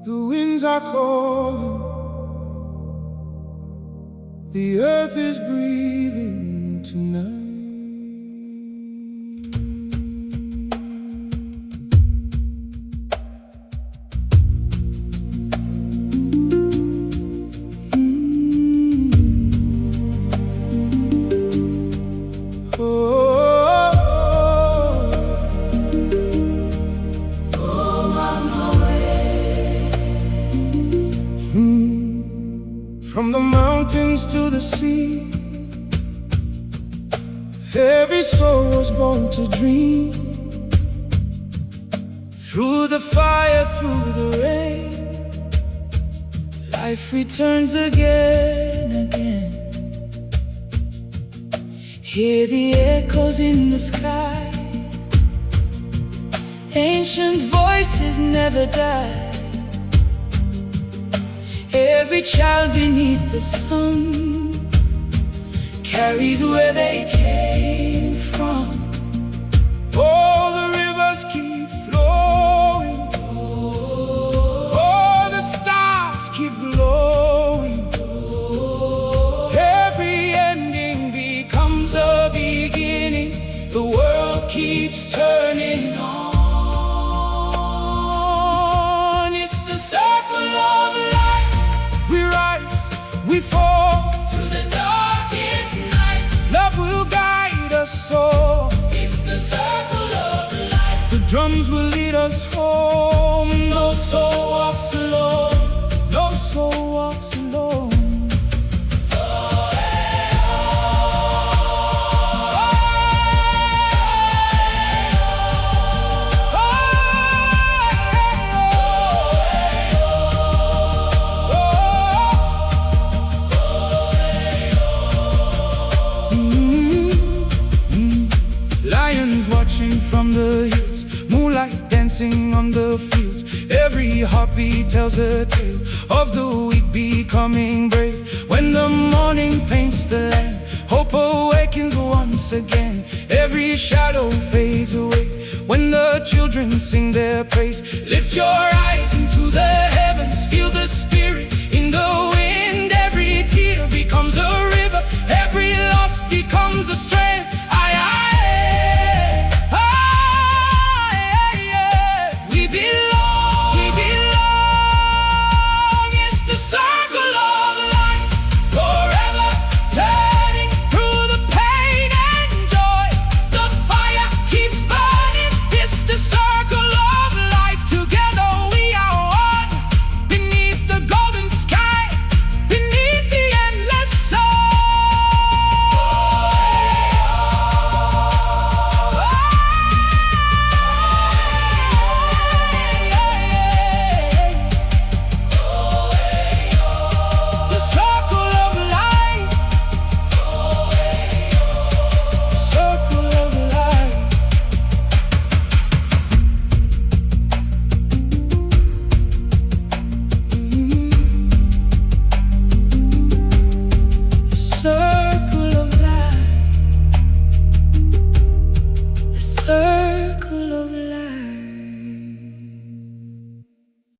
The winds are calling, the earth is breathing tonight. From the mountains to the sea, every soul was born to dream. Through the fire, through the rain, life returns again, again. Hear the echoes in the sky, ancient voices never die. Every child beneath the sun carries where they came from. Oh, the rivers keep flowing. Oh, the stars keep glowing. Every ending becomes a beginning. The world keeps turning on. It's the circle of life. We rise, we fall through the darkest night. Love will guide us so. It's the circle of life. The drums will lead us home. No soul walks alone. No soul walks alone. Lions watching from the hills, moonlight dancing on the fields. Every heartbeat tells a tale of the weak becoming brave. When the morning paints the land, hope awakens once again. Every shadow fades away when the children sing their praise. Lift your eyes